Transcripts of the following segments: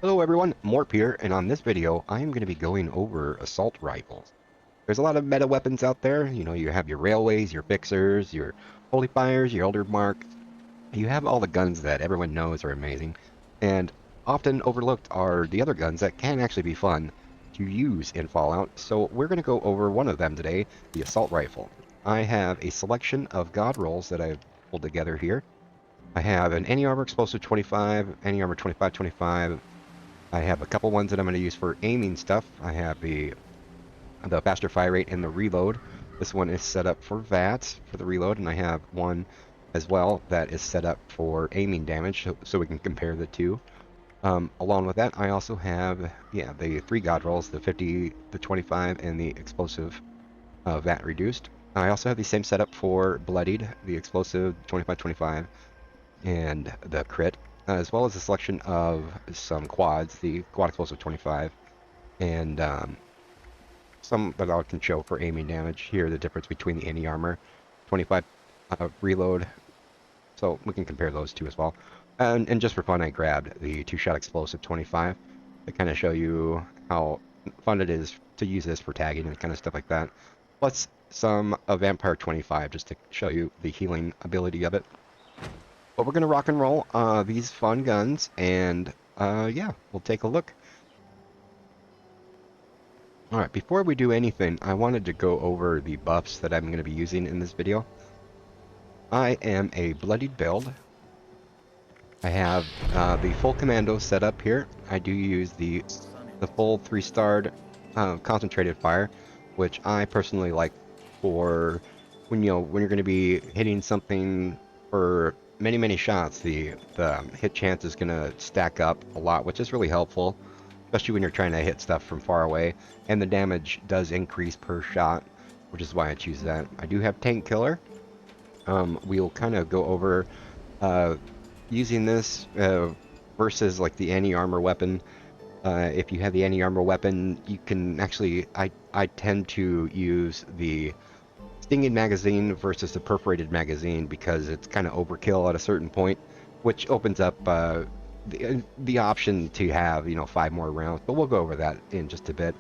Hello everyone, Morp here, and on this video I am going to be going over assault rifles. There's a lot of meta weapons out there. You have your railways, your fixers, your holy fires, your elder marks. You have all the guns that everyone knows are amazing, and often overlooked are the other guns that can actually be fun to use in Fallout. So we're going to go over one of them today, the assault rifle. I have a selection of God rolls that I've pulled together here. I have an anti-armor explosive 25, anti-armor 25-25. I have a couple ones that I'm going to use for aiming stuff. I have the faster fire rate and the reload. This one is set up for VATS for the reload, and I have one as well that is set up for aiming damage, so we can compare the two. Along with that, I also have, the three God rolls, the 50, the 25, and the explosive VAT reduced. I also have the same setup for Bloodied, the explosive 25-25, and the crit, as well as a selection of some quads, the quad explosive 25, and some that I can show for aiming damage. Here, the difference between the anti-armor 25 reload, so we can compare those two as well. And just for fun, I grabbed the two-shot explosive 25 to kind of show you how fun it is to use this for tagging and kind of stuff like that. Plus some Vampire 25 just to show you the healing ability of it. But we're gonna rock and roll these fun guns, and yeah, we'll take a look. Alright, before we do anything, I wanted to go over the buffs that I'm going to be using in this video. I am a bloodied build. I have the full commando set up here. I do use the full 3-starred concentrated fire, which I personally like for when when you're going to be hitting something for many shots. The hit chance is going to stack up a lot, which is really helpful, especially when you're trying to hit stuff from far away, and the damage does increase per shot, which is why I choose that. I do have Tank Killer. We'll kind of go over using this versus like the anti-armor weapon. If you have the anti-armor weapon, you can actually, I tend to use the stinging magazine versus the perforated magazine because it's kind of overkill at a certain point, which opens up the option to have 5 more rounds. But we'll go over that in just a bit.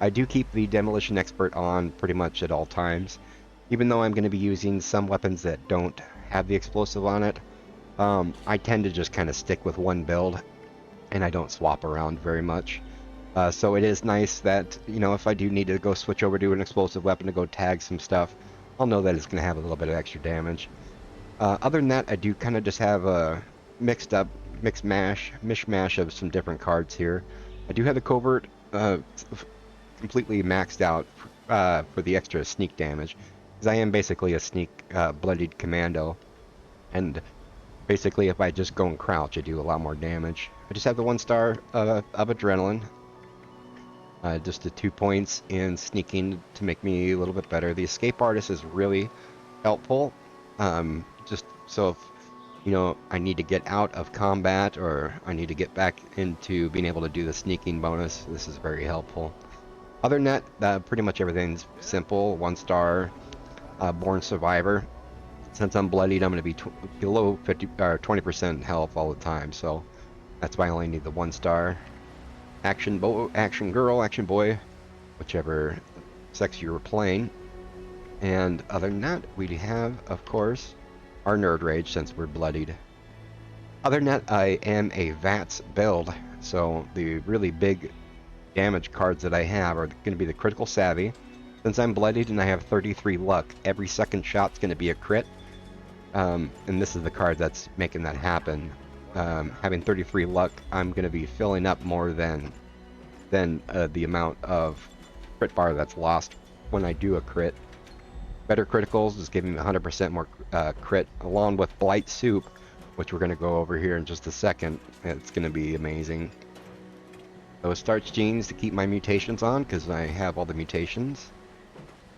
I do keep the demolition expert on pretty much at all times, even though I'm going to be using some weapons that don't have the explosive on it. I tend to just kind of stick with one build, and I don't swap around very much. So it is nice that, if I do need to go switch over to an explosive weapon to go tag some stuff, I'll know that it's going to have a little bit of extra damage. Other than that, I do kind of just have a mishmash of some different cards here. I do have the covert completely maxed out for the extra sneak damage, because I am basically a sneak bloodied commando, and basically if I just go and crouch, I do a lot more damage. I just have the 1-star of adrenaline. Just the 2 points in sneaking to make me a little bit better. The escape artist is really helpful. Just so if I need to get out of combat, or I need to get back into being able to do the sneaking bonus, this is very helpful. Other than that, pretty much everything's simple. 1-star born survivor. Since I'm bloodied, I'm going to be below 50 or 20% health all the time, so that's why I only need the 1-star. Action girl, action boy, whichever sex you were playing. And other than that, we have, of course, our nerd rage since we're bloodied. Other than that, I am a VATS build, so the really big damage cards that I have are going to be the critical savvy. Since I'm bloodied and I have 33 luck, every second shot's going to be a crit. And this is the card that's making that happen. Having 33 luck, I'm going to be filling up more than the amount of crit bar that's lost when I do a crit. Better criticals is giving me 100% more crit, along with Blight Soup, which we're going to go over here in just a second. It's going to be amazing. Those starch genes to keep my mutations on, because I have all the mutations.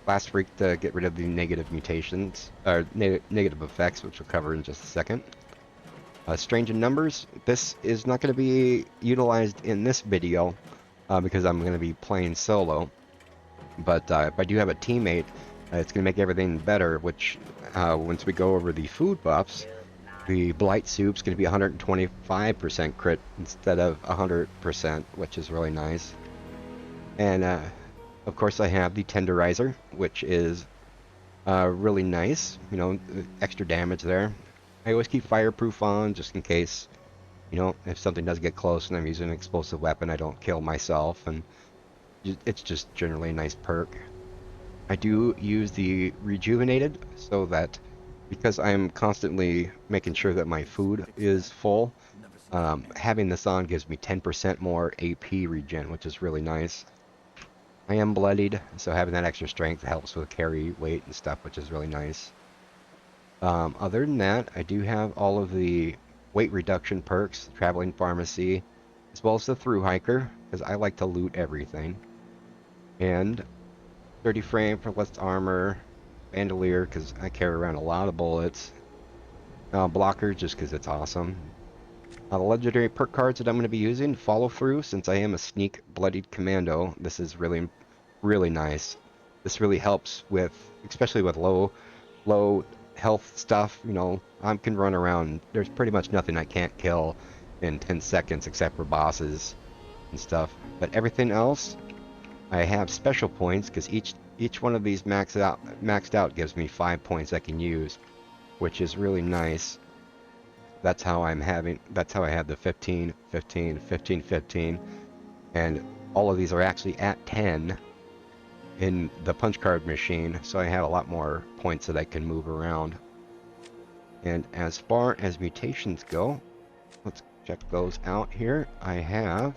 Last Freak to get rid of the negative mutations, or negative effects, which we'll cover in just a second. Strange in Numbers, this is not going to be utilized in this video because I'm going to be playing solo. But if I do have a teammate, it's going to make everything better, which once we go over the food buffs, The Blight Soup's going to be 125% crit instead of 100%, which is really nice. And of course I have the Tenderizer, which is really nice. You know, extra damage there. I always keep Fireproof on just in case, you know, if something does get close and I'm using an explosive weapon, I don't kill myself. And it's just generally a nice perk. I do use the Rejuvenated so that because I'm constantly making sure that my food is full, having this on gives me 10% more AP regen, which is really nice. I am bloodied, so having that extra strength helps with carry weight and stuff, which is really nice. Other than that, I do have all of the weight reduction perks, Traveling Pharmacy, as well as the Through Hiker, because I like to loot everything. And 30 frame for less armor, Bandolier, because I carry around a lot of bullets. Blocker, just because it's awesome. The legendary perk cards that I'm going to be using, Follow Through, since I am a sneak bloodied commando. This is really, really nice. This really helps with, especially with low health stuff. You know, I can run around. There's pretty much nothing I can't kill in 10 seconds except for bosses and stuff. But everything else, I have special points because each one of these maxed out gives me 5 points I can use, which is really nice. That's how I have the 15, 15, 15, 15, and all of these are actually at 10 in the punch card machine, so I have a lot more points that I can move around. And as far as mutations go, let's check those out here. I'm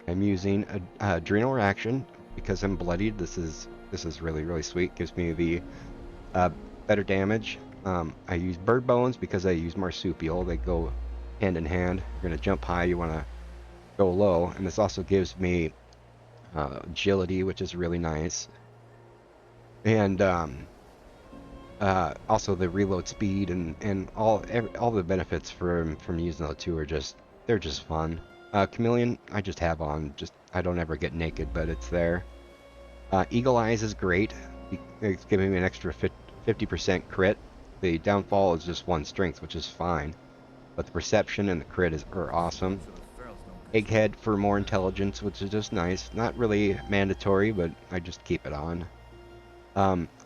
using adrenal reaction because I'm bloodied. This is really, really sweet. Gives me the better damage. I use bird bones because I use marsupial. They go hand in hand. You're gonna jump high, you want to go low, and this also gives me agility, which is really nice. And also the reload speed and all the benefits from using the two are they're just fun. Chameleon I just have on, just I don't ever get naked, but it's there. Eagle Eyes is great. It's giving me an extra 50% crit. The downfall is just 1 strength, which is fine, but the perception and the crit are awesome. Egghead for more intelligence, which is just nice. Not really mandatory, but I just keep it on.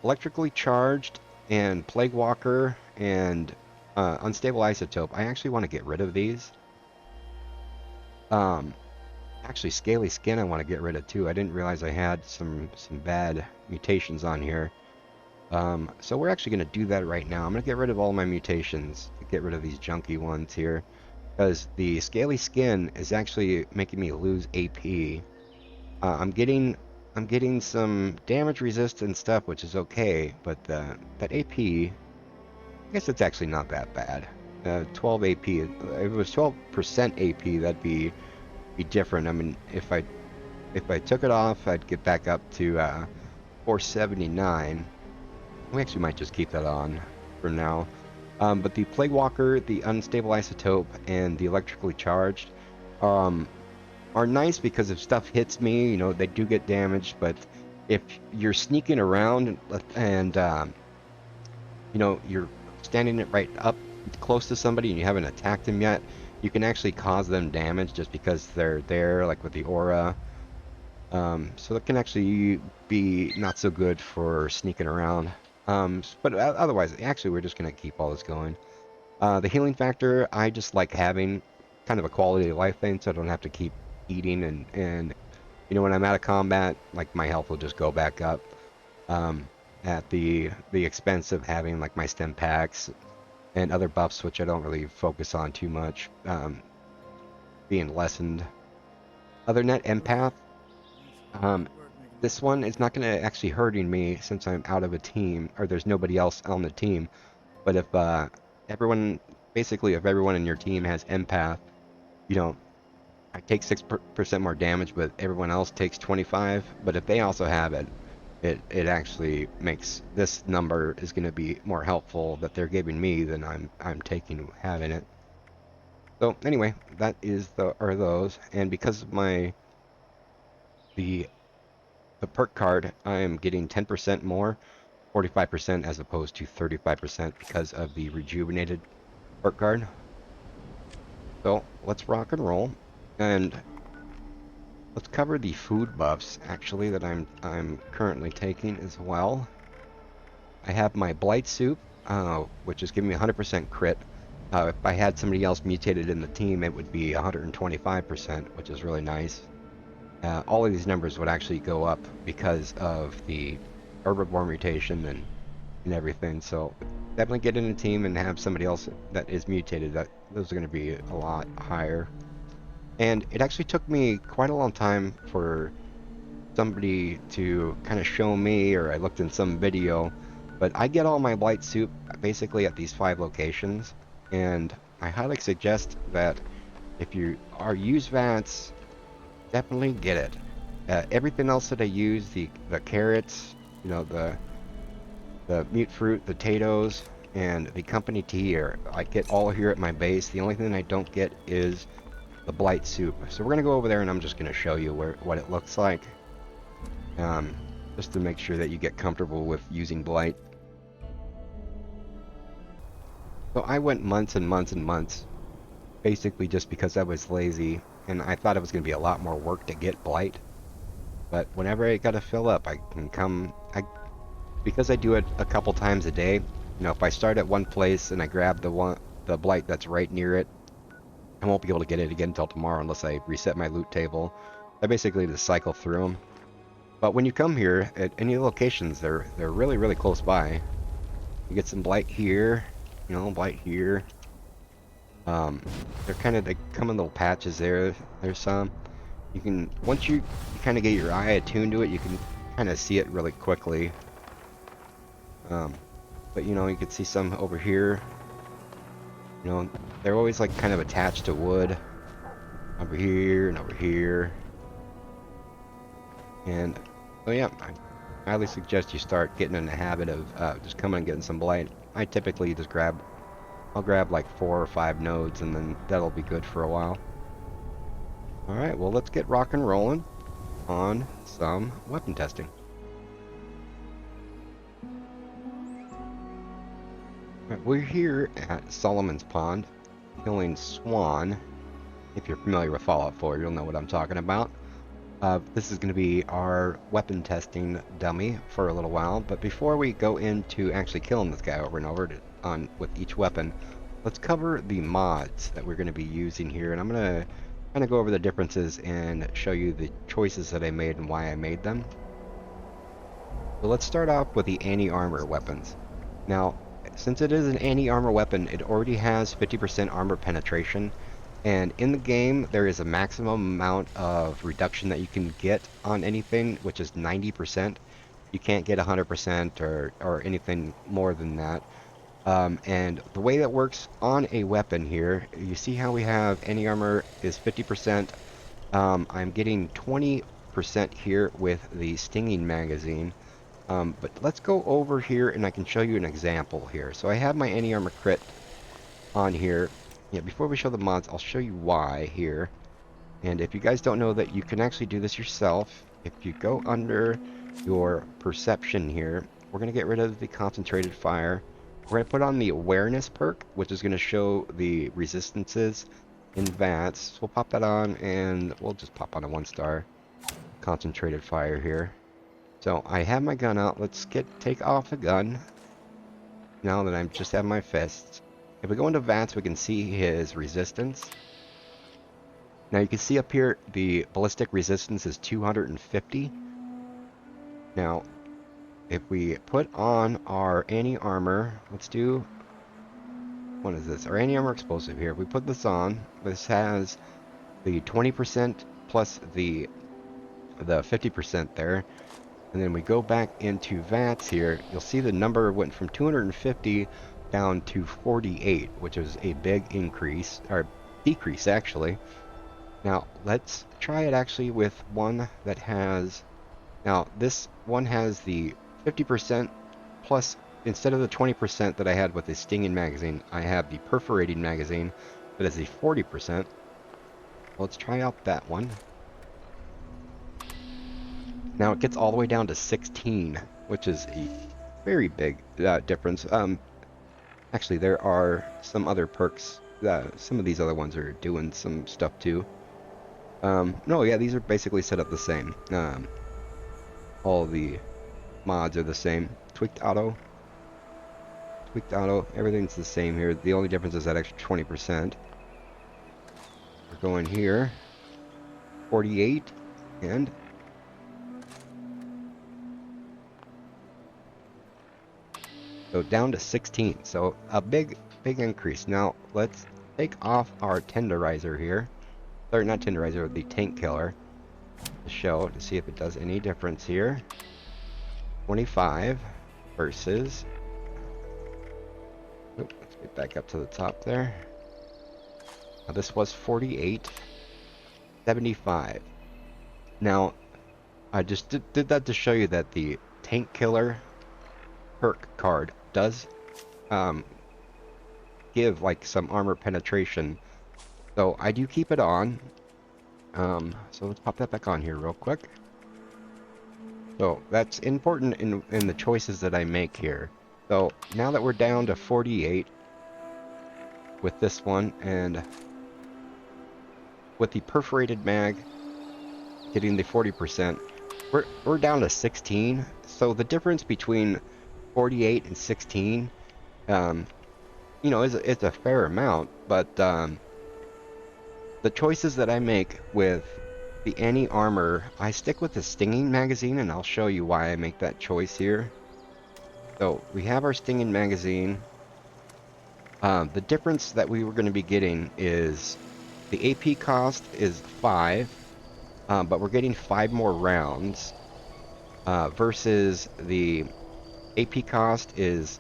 Electrically charged and Plague Walker and Unstable Isotope. I actually want to get rid of these. Actually, Scaly Skin I want to get rid of too. I didn't realize I had some bad mutations on here. So we're actually going to do that right now. I'm going to get rid of all my mutations, get rid of these junky ones here, because the Scaly Skin is actually making me lose AP. I'm getting some damage resistance stuff, which is okay, but that AP, I guess it's actually not that bad. 12 AP. If it was 12% AP, that'd be different. I mean, if I took it off, I'd get back up to 479. We actually might just keep that on for now. But the Plague Walker, the Unstable Isotope, and the Electrically Charged are nice because if stuff hits me, you know, they do get damaged. But if you're sneaking around and you know, you're standing right up close to somebody and you haven't attacked them yet, you can actually cause them damage just because they're there, like with the aura. So that can actually be not so good for sneaking around. But otherwise, actually, we're just going to keep all this going. The healing factor, I just like having kind of a quality of life thing, so I don't have to keep eating and you know, when I'm out of combat, like my health will just go back up at the expense of having like my stem packs and other buffs, which I don't really focus on too much, being lessened. Other than that, empath. This one is not going to actually hurting me since I'm out of a team, or there's nobody else on the team. But if if everyone in your team has empath, you know, I take 6% more damage, but everyone else takes 25. But if they also have it, it actually makes this number is going to be more helpful that they're giving me than I'm taking having it. So anyway, that is those, and because of the perk card, I am getting 10% more 45% as opposed to 35% because of the rejuvenated perk card. So let's rock and roll, and let's cover the food buffs actually that I'm currently taking as well. I have my Blight Soup, which is giving me 100% crit. If I had somebody else mutated in the team, it would be 125%, which is really nice. All of these numbers would actually go up because of the herbivore mutation and everything. So definitely get in a team and have somebody else that is mutated. Those are going to be a lot higher. And it actually took me quite a long time for somebody to kind of show me, or I looked in some video, but I get all my Blight Soup basically at these 5 locations, and I highly suggest that if you are use VATS, definitely get it. Everything else that I use, the carrots, you know, the mute fruit, the potatoes, and the company tea, I get all here at my base. The only thing I don't get is the Blight Soup. So we're gonna go over there, and I'm just gonna show you what it looks like, just to make sure that you get comfortable with using Blight. So I went months and months and months, basically just because I was lazy, and I thought it was gonna be a lot more work to get Blight. But whenever I gotta fill up, I can come. Because I do it a couple times a day. You know, if I start at one place and I grab the Blight that's right near it, I won't be able to get it again until tomorrow unless I reset my loot table. I basically just cycle through them. But when you come here at any locations, they're really really close by. You get some Blight here, you know, Blight here. They come in little patches there. There's some. You can once you kind of get your eye attuned to it, you can kind of see it really quickly. But you know, you can see some over here. You know, they're always like kind of attached to wood. Over here and over here. And so yeah, I highly suggest you start getting in the habit of just coming and getting some Blight. I typically just I'll grab like 4 or 5 nodes, and then that'll be good for a while. Alright, well let's get rock and rolling on some weapon testing. Right, we're here at Solomon's Pond, killing Swan. If you're familiar with Fallout 4, you'll know what I'm talking about. This is going to be our weapon testing dummy for a little while, but before we go into actually killing this guy over and over with each weapon, let's cover the mods that we're going to be using here, and I'm going to kind of go over the differences and show you the choices that I made and why I made them. So let's start off with the anti-armor weapons. Now, since it is an anti-armor weapon, it already has 50% armor penetration, and in the game there is a maximum amount of reduction that you can get on anything, which is 90%. You can't get 100% or anything more than that. And the way that works on a weapon here, you see how we have anti-armor is 50%. I'm getting 20% here with the stinging magazine. But let's go over here and I can show you an example here. So I have my anti-armor crit on here. Yeah, before we show the mods, I'll show you why here. And if you guys don't know that you can actually do this yourself, if you go under your perception here, we're going to get rid of the concentrated fire. We're going to put on the awareness perk, which is going to show the resistances in VATS. So we'll pop that on, and we'll just pop on a 1-star concentrated fire here. So I have my gun out. Let's take off the gun now that I just have my fists. If we go into VATS, we can see his resistance. Now you can see up here the ballistic resistance is 250. Now if we put on our anti-armor, let's do, what is this? Our anti-armor explosive here. If we put this on, this has the 20% plus the 50% there. And then we go back into VATS here, you'll see the number went from 250 down to 48, which is a big increase, or decrease actually. Now let's try it actually with one that has, now this one has the 50% plus, instead of the 20% that I had with the stinging magazine, I have the perforating magazine that is the 40%. Let's try out that one. Now it gets all the way down to 16, which is very big difference. Actually, there are some other perks. Some of these other ones are doing some stuff too. No, yeah, these are basically set up the same. All the mods are the same. Tweaked auto, everything's the same here. The only difference is that extra 20%. We're going here, 48, and so down to 16. So a big increase. Now let's take off our tenderizer here. Or not tenderizer, the tank killer. To show, to see if it does any difference here. 25 versus... Oop, let's get back up to the top there. Now this was 48. 75. Now, I just did that to show you that the tank killer perk card does give like some armor penetration. So I do keep it on. So let's pop that back on here real quick. So that's important in the choices that I make here. So now that we're down to 48 with this one, and with the perforated mag hitting the 40%, we're down to 16. So the difference between 48 and 16, you know, it's a fair amount, but the choices that I make with the anti-armor, I stick with the stinging magazine, and I'll show you why I make that choice here. So we have our stinging magazine. The difference that we were going to be getting is the AP cost is 5, but we're getting 5 more rounds, versus the AP cost is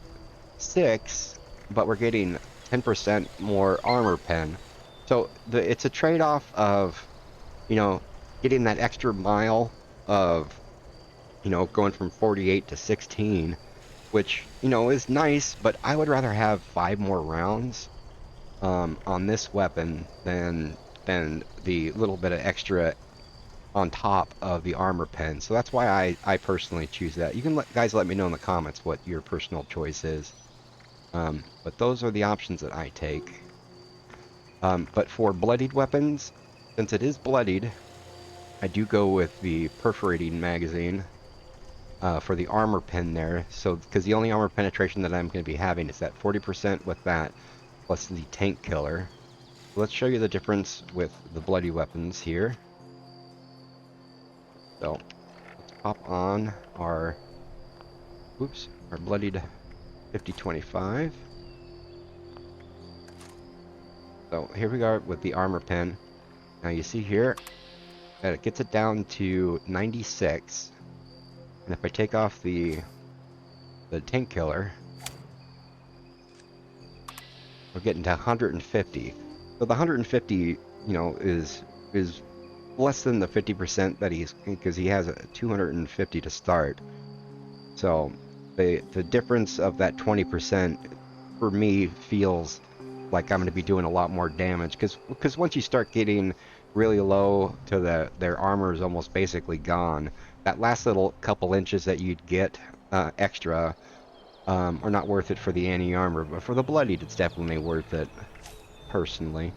6, but we're getting 10% more armor pen. So it's a trade-off of, you know, getting that extra mile of, you know, going from 48 to 16, which, you know, is nice, but I would rather have 5 more rounds on this weapon than the little bit of extra on top of the armor pen. So that's why I personally choose that. You can guys let me know in the comments what your personal choice is. But those are the options that I take. But for bloodied weapons, since it is bloodied, I do go with the perforating magazine for the armor pen there. So, because the only armor penetration that I'm going to be having is that 40% with that, plus the tank killer. So let's show you the difference with the bloody weapons here. So let's pop on our, our bloodied 5025. So here we are with the armor pen. Now you see here that it gets it down to 96. And if I take off the tank killer, we're getting to 150. So the 150, you know, is less than the 50% that he's, because he has a 250 to start. So the difference of that 20% for me feels like I'm going to be doing a lot more damage, because once you start getting really low to their armor is almost basically gone. That last little couple inches that you'd get extra are not worth it for the anti-armor, but for the bloodied it's definitely worth it, personally.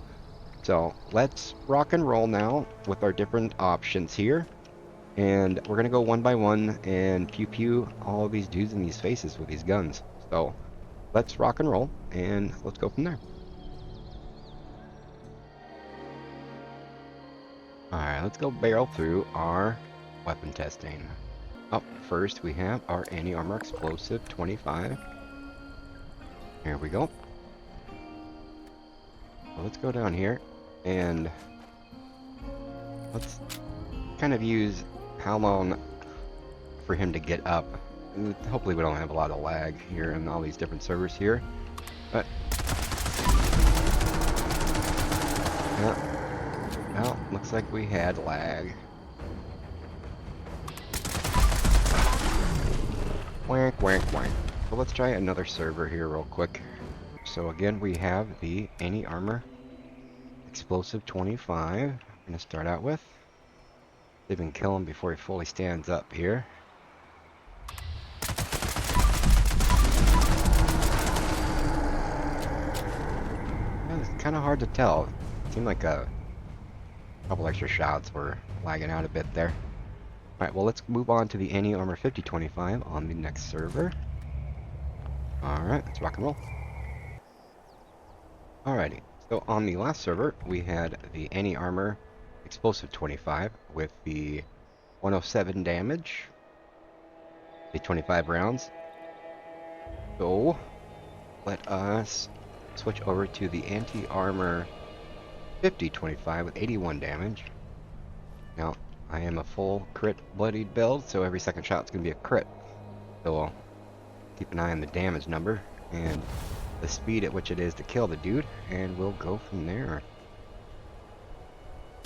So let's rock and roll now with our different options here, and we're gonna go one by one and pew pew all of these dudes in these faces with these guns. So let's rock and roll, and let's go from there. Alright, let's go barrel through our weapon testing. Up first we have our anti-armor explosive 25. Here we go. Well, let's go down here and let's kind of use how long for him to get up. Hopefully we don't have a lot of lag here in all these different servers here, but yeah. Well, looks like we had lag. Wank, wank, wank. So let's try another server here real quick. So again, we have the anti-armor explosive 25. I'm going to start out with. See if we can kill him before he fully stands up here. kind of hard to tell. It seemed like a couple extra shots were lagging out a bit there. Alright, well let's move on to the Anti-Armor 5025 on the next server. Alright, let's rock and roll. Alrighty, so on the last server, we had the Anti-Armor Explosive 25 with the 107 damage, the 25 rounds. So, let us switch over to the Anti-Armor 5025 with 81 damage. Now, I am a full crit bloodied build, so every second shot is going to be a crit. So I'll keep an eye on the damage number and the speed at which it is to kill the dude, and we'll go from there.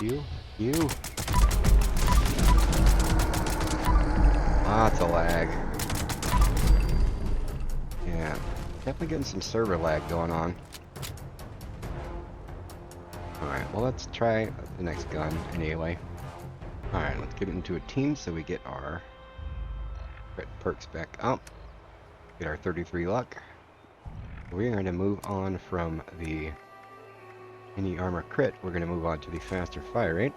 You. Lots of lag. Yeah, definitely getting some server lag going on. Alright, well let's try the next gun anyway. Alright, let's get into a team so we get our crit perks back up. Get our 33 luck. We're going to move on from the Anti-Armor crit. We're going to move on to the faster fire rate,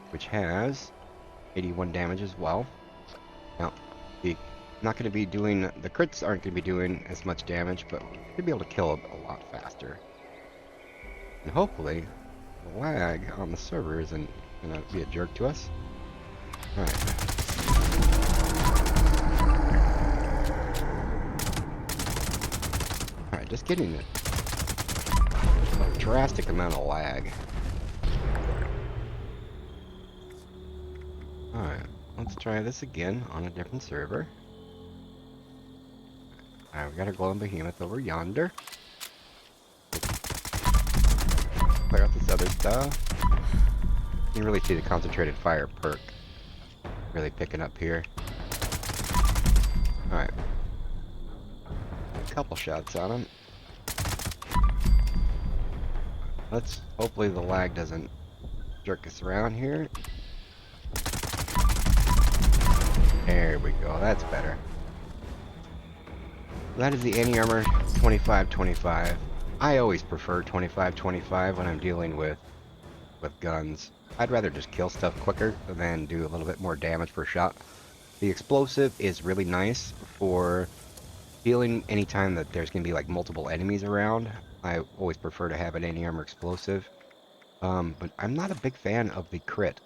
which has 81 damage as well. Now, the crits aren't going to be doing as much damage, but we're going to be able to kill a lot faster. And hopefully, the lag on the server isn't going to be a jerk to us. Alright. Alright, just getting a drastic amount of lag. Alright, let's try this again on a different server. Alright, we got our glowing behemoth over yonder. Clear out this other stuff. You can really see the concentrated fire perk really picking up here. Alright. A couple shots on him. Let's hopefully the lag doesn't jerk us around here. There we go, that's better. That is the Anti-Armor 2525. I always prefer 2525 when I'm dealing with guns. I'd rather just kill stuff quicker than do a little bit more damage per shot. The explosive is really nice for dealing anytime that there's going to be like multiple enemies around. I always prefer to have an Anti-Armor explosive. But I'm not a big fan of the crit.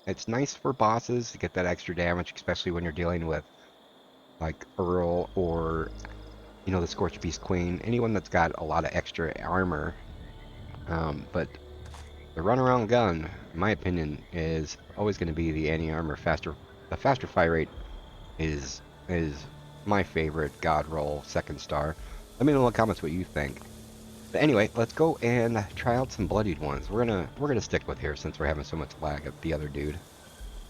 It's nice for bosses to get that extra damage, especially when you're dealing with like Earl or, you know, the Scorched Beast Queen, anyone that's got a lot of extra armor. But the runaround gun, in my opinion, is always going to be the Anti-Armor faster. The faster fire rate is my favorite God Roll second star. Let me know in the comments what you think. But anyway, let's go and try out some bloodied ones. We're gonna stick with here since we're having so much lag at the other dude.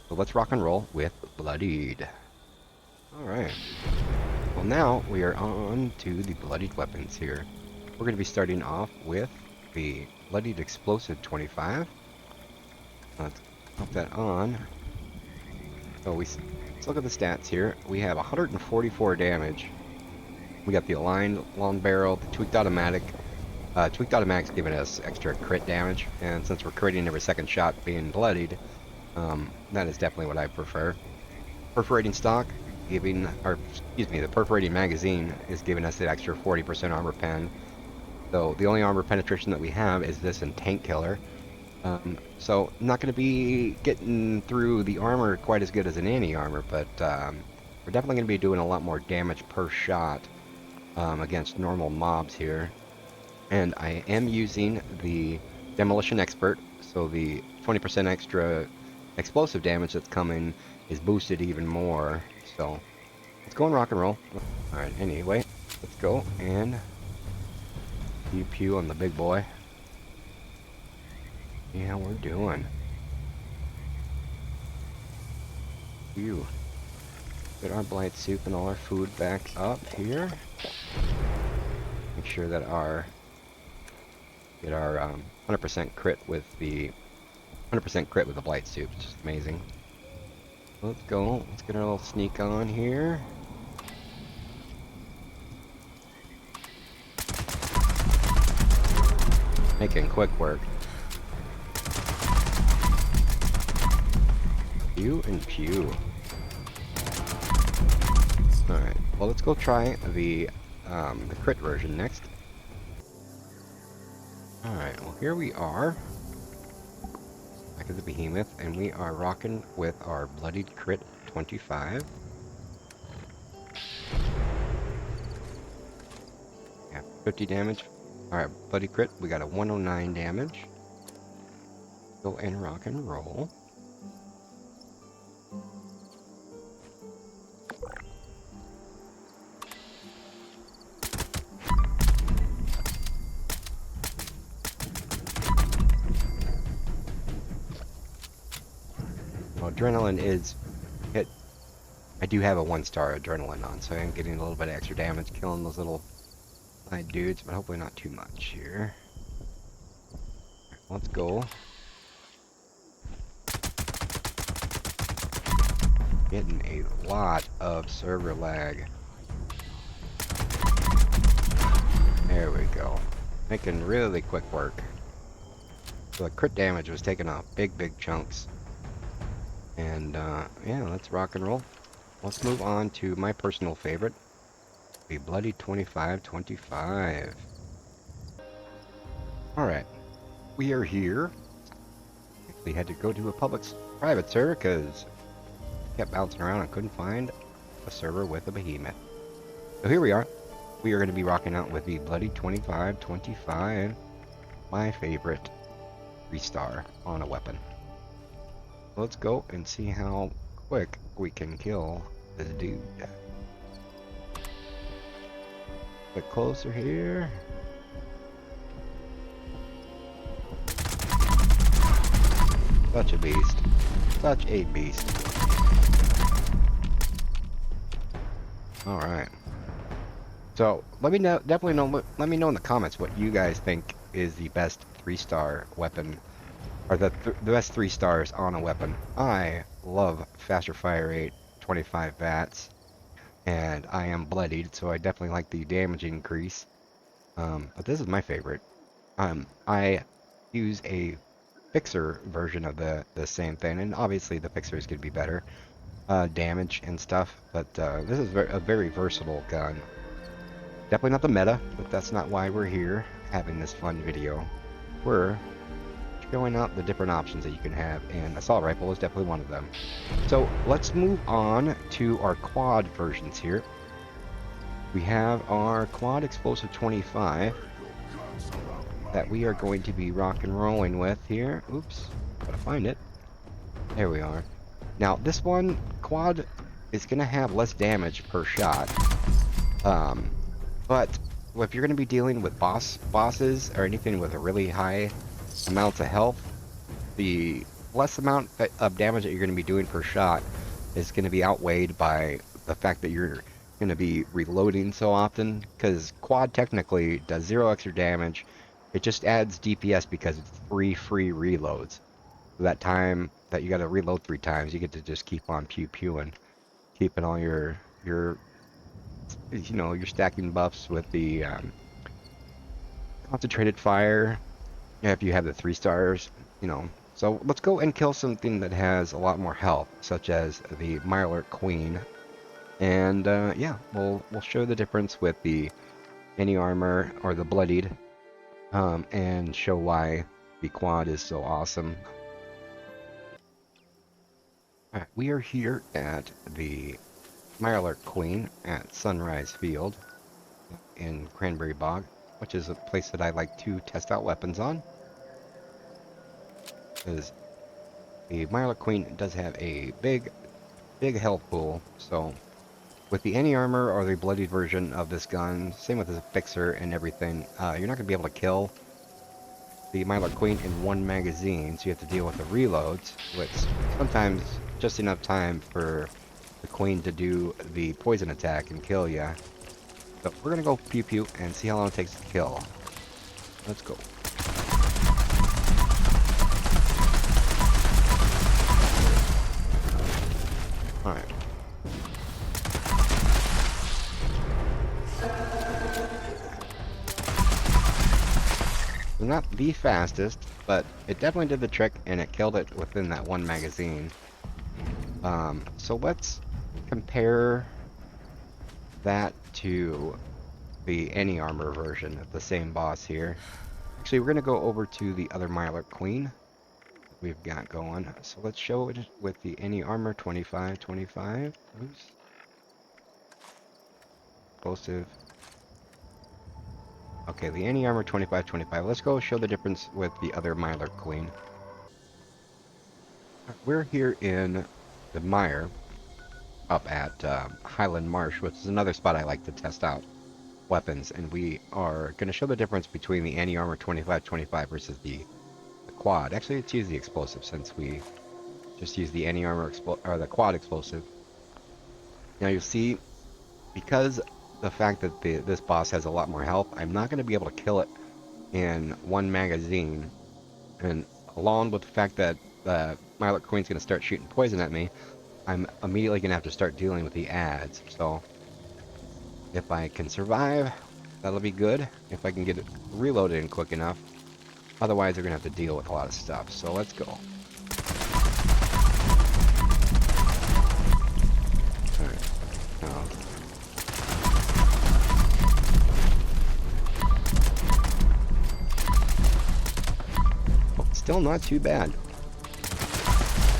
So let's rock and roll with bloodied. All right. Well, now we are on to the bloodied weapons here. We're going to be starting off with the bloodied explosive 25. Let's pop that on. So let's look at the stats here. We have 144 damage. We got the aligned long barrel, the tweaked automatic. Tweaked automatic's giving us extra crit damage, and since we're critting every second shot being bloodied, that is definitely what I prefer. Perforating stock, the perforating magazine is giving us that extra 40% armor pen. So the only armor penetration that we have is this and tank killer. So not going to be getting through the armor quite as good as an anti-armor, but we're definitely going to be doing a lot more damage per shot against normal mobs here. And I am using the Demolition Expert, so the 20% extra explosive damage that's coming is boosted even more. So let's go and rock and roll. Alright, anyway, let's go and pew on the big boy. See how we're doing. Pew. Get our blight soup and all our food back up here. Make sure that get our 100% crit with the 100% crit with the blight soup. It's just amazing. Let's go. Let's get our little sneak on here. Making quick work. Pew and pew. Alright, well let's go try the crit version next. Alright, well here we are. Back at the behemoth, and we are rocking with our Bloodied Crit 25. Yeah, 50 damage. Alright, Bloody Crit, we got a 109 damage. Go and rock and roll. Well, adrenaline is hit. I do have a 1-star adrenaline on, so I am getting a little bit of extra damage killing those little side dudes, but hopefully not too much here. Right, let's go. Getting a lot of server lag. There we go. Making really quick work. So the crit damage was taking off big chunks. And yeah, let's rock and roll. Let's move on to my personal favorite, the Bloody 2525. Alright, we are here. We had to go to a private server because I kept bouncing around and couldn't find a server with a behemoth. So here we are. We are going to be rocking out with the Bloody 2525, my favorite 3-star on a weapon. Let's go and see how quick we can kill this dude. A bit closer here. Such a beast. Such a beast. Alright. So, let me know, let me know in the comments what you guys think is the best 3-star weapon, or the best 3 stars on a weapon. I love faster fire rate, 25 VATs, and I am bloodied, so I definitely like the damage increase. But this is my favorite. I use a fixer version of the same thing, and obviously the fixer is going to be better damage and stuff, but this is a very versatile gun. Definitely not the meta, but that's not why we're here having this fun video. We're showing out the different options that you can have, and assault rifle is definitely one of them. So let's move on to our quad versions here. We have our quad explosive 25 that we are going to be rock and rolling with here. Oops, gotta find it. There we are. Now this one, quad, is gonna have less damage per shot. But if you're going to be dealing with bosses or anything with a really high amount of health, the less amount of damage that you're going to be doing per shot is going to be outweighed by the fact that you're going to be reloading so often, because quad technically does 0 extra damage. It just adds DPS because it's 3 free reloads. So that time that you got to reload 3 times, you get to just keep on pew-pewing, keeping all your you know, you're stacking buffs with the concentrated fire. Yeah, if you have the 3 stars, you know. So let's go and kill something that has a lot more health, such as the Mirelurk Queen. And yeah, we'll show the difference with the any armor or the bloodied, and show why the quad is so awesome. Alright, we are here at the Mirelurk Queen at Sunrise Field in Cranberry Bog, which is a place that I like to test out weapons on, because the Mirelurk Queen does have a big health pool. So with the any armor or the bloodied version of this gun, same with the fixer and everything, you're not going to be able to kill the Mirelurk Queen in 1 magazine, so you have to deal with the reloads, which sometimes just enough time for the Queen to do the poison attack and kill ya. So we're gonna go pew pew and see how long it takes to kill. Let's go. Alright. They're not the fastest, but it definitely did the trick, and it killed it within that one magazine. So let's compare that to the any armor version of the same boss here. Actually, we're going to go over to the other Mylar Queen we've got going. So let's show it with the any armor 25-25. Oops. Explosive. Okay, the any armor 25-25. Let's go show the difference with the other Mylar Queen. We're here in the mire up at Highland Marsh, which is another spot I like to test out weapons, and we are going to show the difference between the any armor 25-25 versus the quad. Actually, let's use the explosive since we just use the any armor or the quad explosive. Now you'll see, because the fact that this boss has a lot more health, I'm not going to be able to kill it in one magazine, and along with the fact that the Mylar Queen's going to start shooting poison at me, I'm immediately going to have to start dealing with the ads. So if I can survive, that'll be good. If I can get it reloaded in quick enough. Otherwise, they're going to have to deal with a lot of stuff. So let's go. Alright. Oh, still not too bad.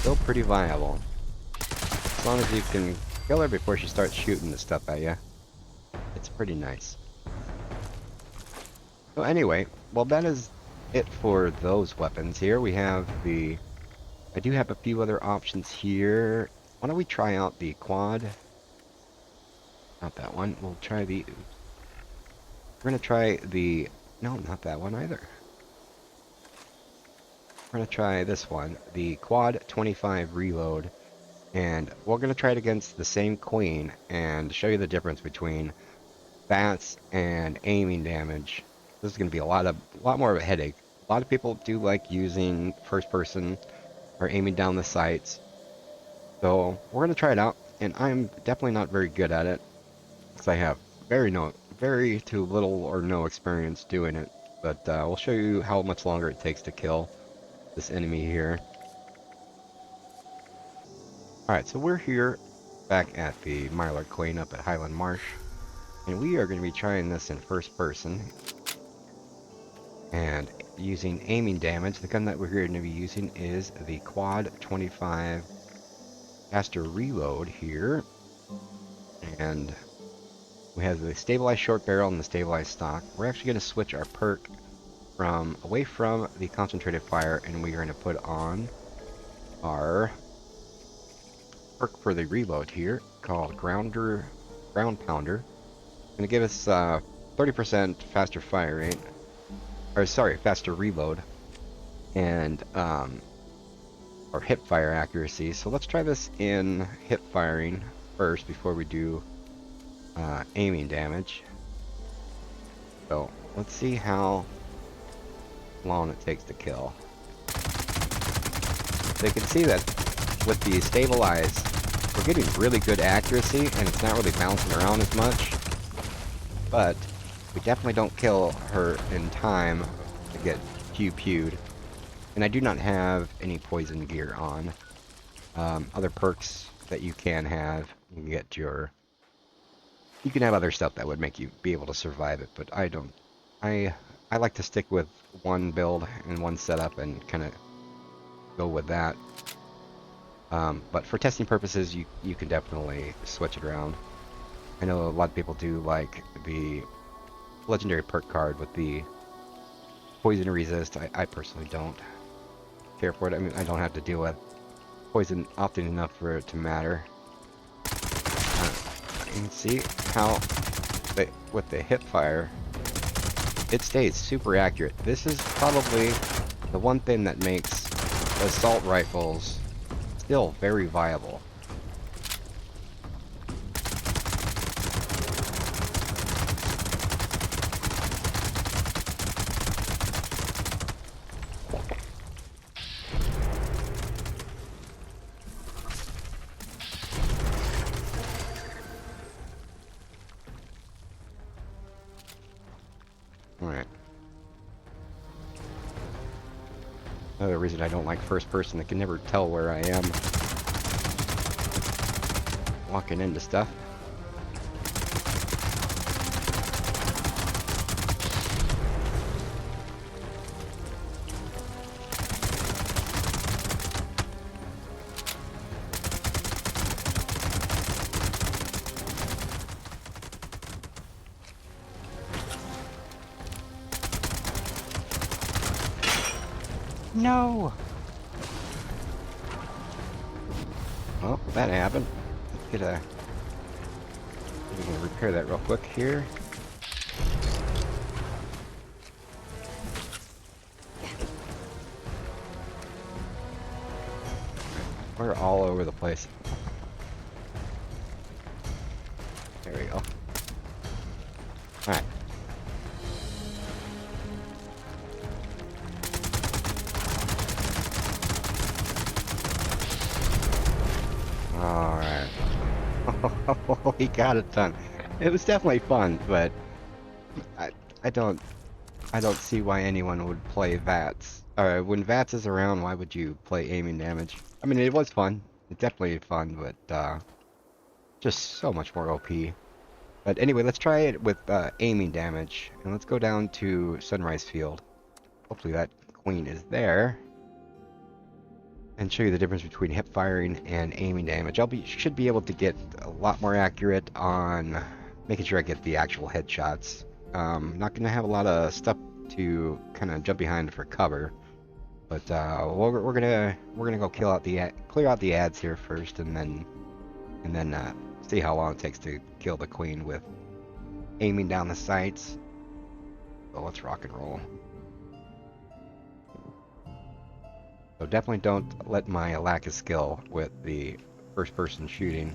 Still pretty viable. As long as you can kill her before she starts shooting the stuff at you. It's pretty nice. So anyway, well, that is it for those weapons. Here we have the... I do have a few other options here. Why don't we try out the quad? Not that one. We'll try the... We're going to try the... No, not that one either. We're going to try this one. The quad 25 reload. And we're going to try it against the same queen and show you the difference between bats and aiming damage. This is going to be a lot more of a headache. A lot of people do like using first person or aiming down the sights. So we're going to try it out, and I'm definitely not very good at it because I have very too little or no experience doing it. But we'll show you how much longer it takes to kill this enemy here. Alright, so we're here back at the Mylar Queen up at Highland Marsh, and we are going to be trying this in first person and using aiming damage. The gun that we're going to be using is the quad 25 faster reload here, and we have the stabilized short barrel and the stabilized stock. We're actually going to switch our perk from away from the concentrated fire, and we are going to put on our perk for the reload here called ground pounder. It's going to give us 30% faster fire rate, or sorry, faster reload, and or hip fire accuracy. So let's try this in hip firing first before we do aiming damage. So let's see how long it takes to kill. So you can see that with the stabilized, we're getting really good accuracy, and it's not really bouncing around as much, but we definitely don't kill her in time to get pew-pewed. And I do not have any poison gear on. Other perks that you can have, you can get your... You can have other stuff that would make you be able to survive it, but I don't. I like to stick with one build and one setup and kind of go with that. But for testing purposes, you can definitely switch it around. I know a lot of people do like the legendary perk card with the poison resist. I personally don't care for it. I mean, I don't have to deal with poison often enough for it to matter. You can see how with the hip fire, it stays super accurate. This is probably the one thing that makes assault rifles still very viable. Alright. another reason I don't like first person. I can never tell where I am walking into stuff. No! Well, that happened. Let's get a... We're gonna repair that real quick here. We're all over the place. There we go. Alright. Alright. We got it done. It was definitely fun, but I don't see why anyone would play VATS. When VATS is around, why would you play aiming damage? I mean, it was fun. It's definitely fun, but just so much more OP. But anyway, let's try it with aiming damage, and let's go down to Sunrise Field. Hopefully that queen is there, and show you the difference between hip firing and aiming damage. Should be able to get a lot more accurate on making sure I get the actual headshots. Not gonna have a lot of stuff to kind of jump behind for cover, but we're gonna go clear out the ads here first, and then see how long it takes to kill the queen with aiming down the sights. So let's rock and roll. So definitely don't let my lack of skill with the first-person shooting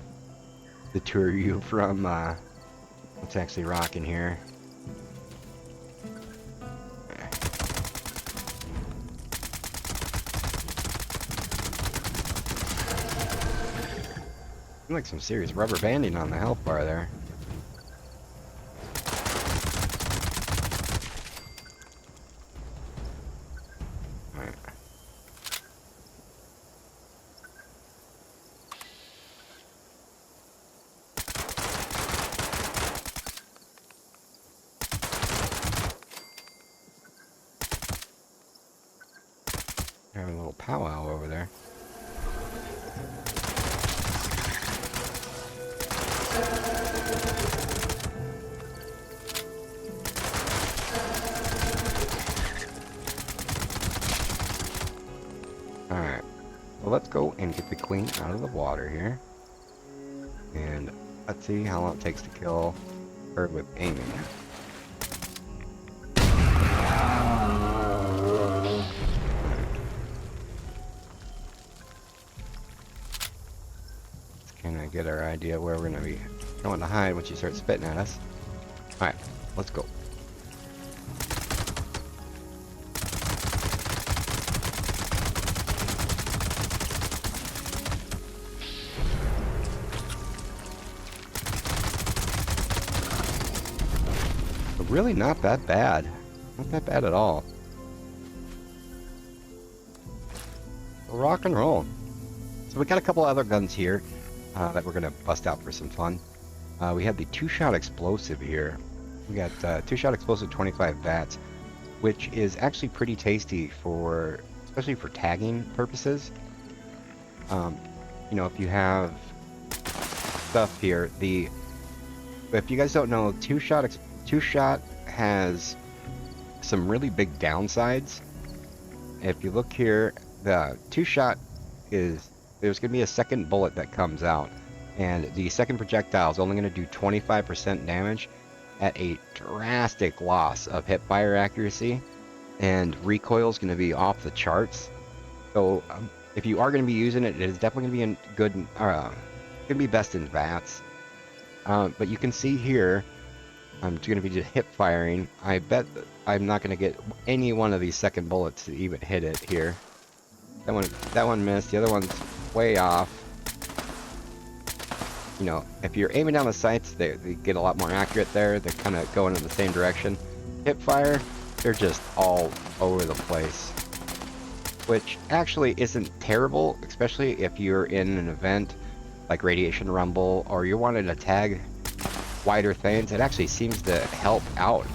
deter you from what's actually rocking here. Like some serious rubber banding on the health bar there. Alright. Having a little powwow over there. Alright, well, let's go and get the queen out of the water here. And let's see how long it takes to kill her with aiming. Let's kind of get our idea where we're going to be going to hide when she starts spitting at us. Alright, let's go. Really not that bad. Not that bad at all. Rock and roll. So we got a couple other guns here that we're going to bust out for some fun. We have the two-shot explosive here. We got two-shot explosive 25 VATS, which is actually pretty tasty for, especially for tagging purposes. You know, if you have stuff here, if you guys don't know, two-shot has some really big downsides. If you look here, the two-shot is, there's going to be a second bullet that comes out, and the second projectile is only going to do 25% damage at a drastic loss of hip fire accuracy, and recoil is going to be off the charts. So if you are going to be using it, it is definitely going to be going to be best in VATS. But you can see here, I'm going to be just hip firing. I bet that I'm not going to get any one of these second bullets to even hit it here. That one missed. The other one's way off. You know, if you're aiming down the sights, they get a lot more accurate there. They're kind of going in the same direction. Hip fire, they're just all over the place. which actually isn't terrible, especially if you're in an event like Radiation Rumble or you're wanting to tag wider things. It actually seems to help out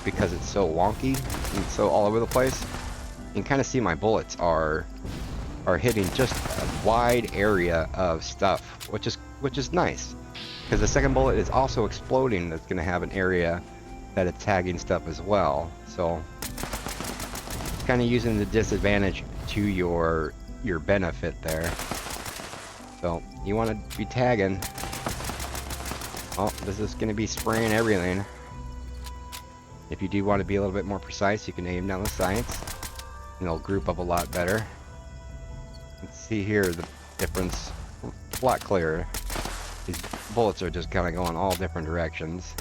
because it's so wonky and so all over the place. You can kind of see my bullets are hitting just a wide area of stuff, which is nice, because the second bullet is also exploding. That's going to have an area that it's tagging stuff as well. So kind of using the disadvantage to your benefit there. So you want to be tagging. Oh, this is going to be spraying everything. If you do want to be a little bit more precise, you can aim down the sights and it'll group up a lot better. You can see here the difference a lot clearer. These bullets are just kind of going all different directions.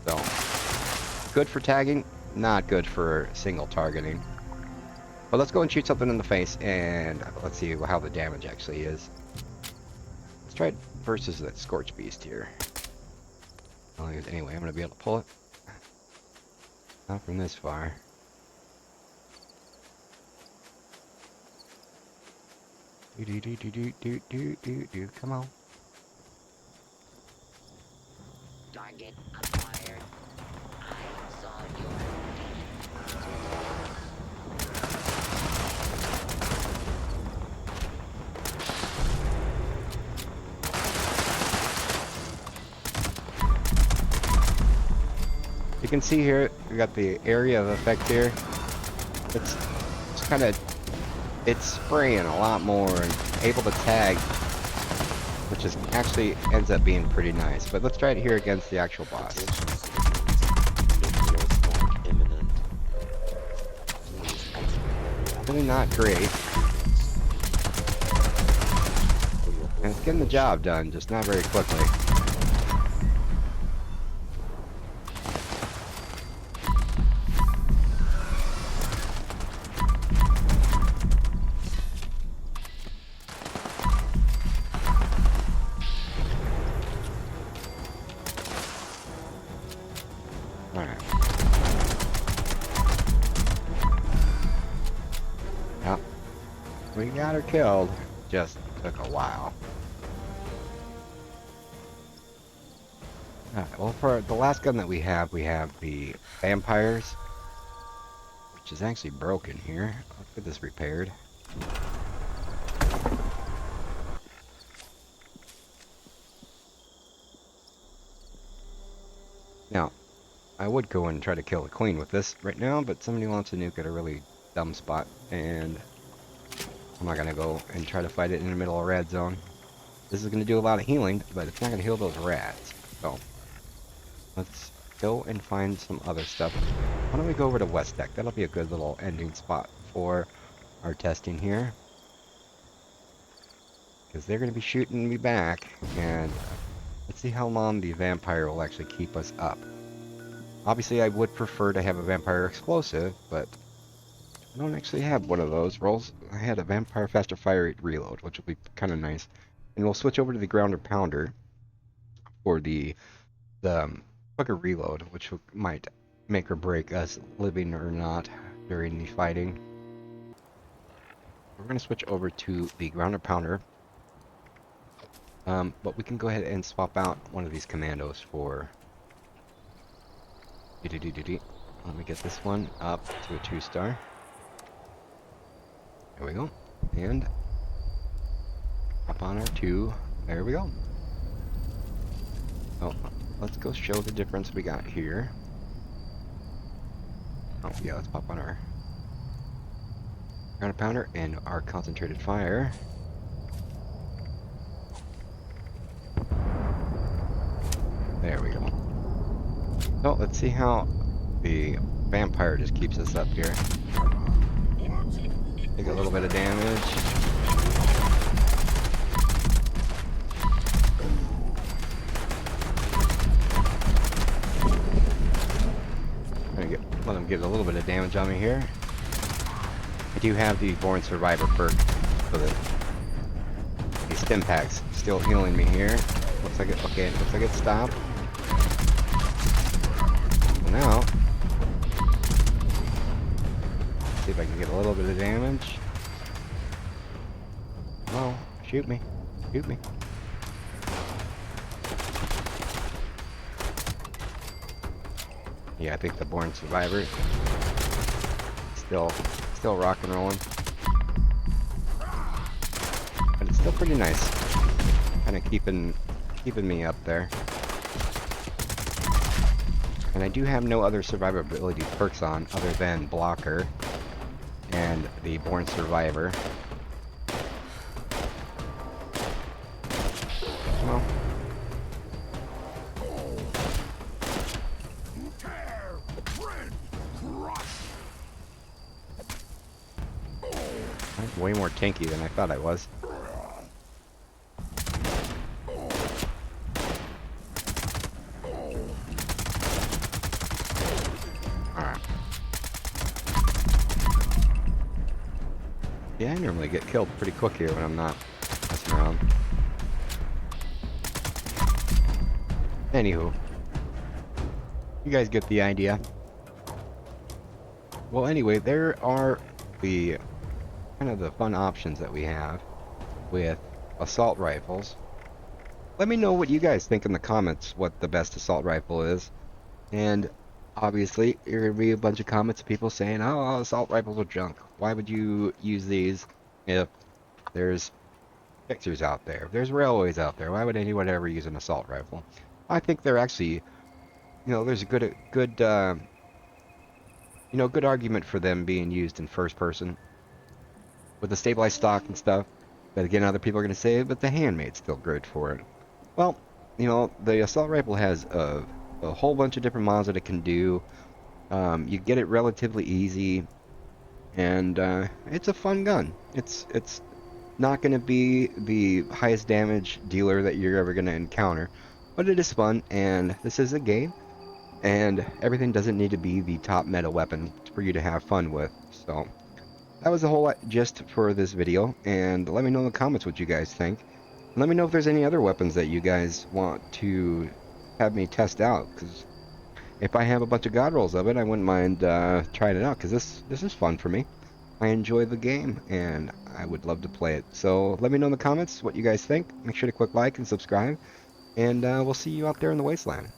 So good for tagging, not good for single targeting. But let's go and shoot something in the face and let's see how the damage actually is. Let's try it versus that Scorch Beast here. Anyway, I'm going to be able to pull it. Not from this far. Come on. Target acquired. I saw your You can see here, we got the area of effect here. It's kind of, it's spraying a lot more and able to tag, which is actually ends up being pretty nice. But let's try it here against the actual boss. Really not great. And it's getting the job done, just not very quickly. Alright. Yep. We got her killed. Just took a while. Alright, well, for the last gun that we have the vampires, which is actually broken here. Let's get this repaired. Now, I would go and try to kill the queen with this right now, but somebody wants to nuke at a really dumb spot, and I'm not going to go and try to fight it in the middle of red zone. This is going to do a lot of healing, but it's not going to heal those rats. So, let's go and find some other stuff. Why don't we go over to West Deck? That'll be a good little ending spot for our testing here. Because they're going to be shooting me back, and let's see how long the vampire will actually keep us up. Obviously, I would prefer to have a vampire explosive, but I don't actually have one of those rolls. I had a vampire faster fire rate reload, which will be kind of nice. And we'll switch over to the grounder pounder for the quicker reload, which might make or break us living or not during the fighting. We're going to switch over to the grounder pounder. But we can go ahead and swap out one of these commandos for... Let me get this one up to a 2-star. There we go. And up on our 2. There we go. Oh, let's go show the difference we got here. Oh yeah, let's pop on our grounder pounder and our concentrated fire. There we go. So let's see how the vampire just keeps us up here. Take a little bit of damage. Let him get a little bit of damage on me here. I do have the Born Survivor perk, so that these stim packs still healing me here. Looks like it. Okay, looks like it stopped. Now, if I can get a little bit of damage. Oh, shoot me. Shoot me. Yeah, I think the Born Survivor still rock and rolling. But it's still pretty nice. Kind of keeping me up there. And I do have no other survivability perks on other than Blocker and the Born Survivor. Well, I'm way more tanky than I thought I was. Alright. Yeah, I normally get killed pretty quick here when I'm not messing around. Anywho, you guys get the idea. Well, anyway, there are the kind of the fun options that we have with assault rifles. Let me know what you guys think in the comments what the best assault rifle is. And obviously, there are going to be a bunch of comments of people saying, oh, assault rifles are junk. Why would you use these if there's fixers out there? If there's railways out there, why would anyone ever use an assault rifle? I think they're actually, you know, there's a good argument for them being used in first person with the stabilized stock and stuff. But again, other people are going to say, but the handmade's still good for it. Well, you know, the assault rifle has a whole bunch of different mods that it can do. You get it relatively easy, and it's a fun gun. It's not going to be the highest damage dealer that you're ever going to encounter, but it is fun, and this is a game, and everything doesn't need to be the top meta weapon for you to have fun with. So that was the whole gist for this video, and let me know in the comments what you guys think. Let me know if there's any other weapons that you guys want to have me test out, because if I have a bunch of God Rolls of it, I wouldn't mind trying it out, because this is fun for me. I enjoy the game, and I would love to play it. So let me know in the comments what you guys think. Make sure to click like and subscribe, and we'll see you out there in the wasteland.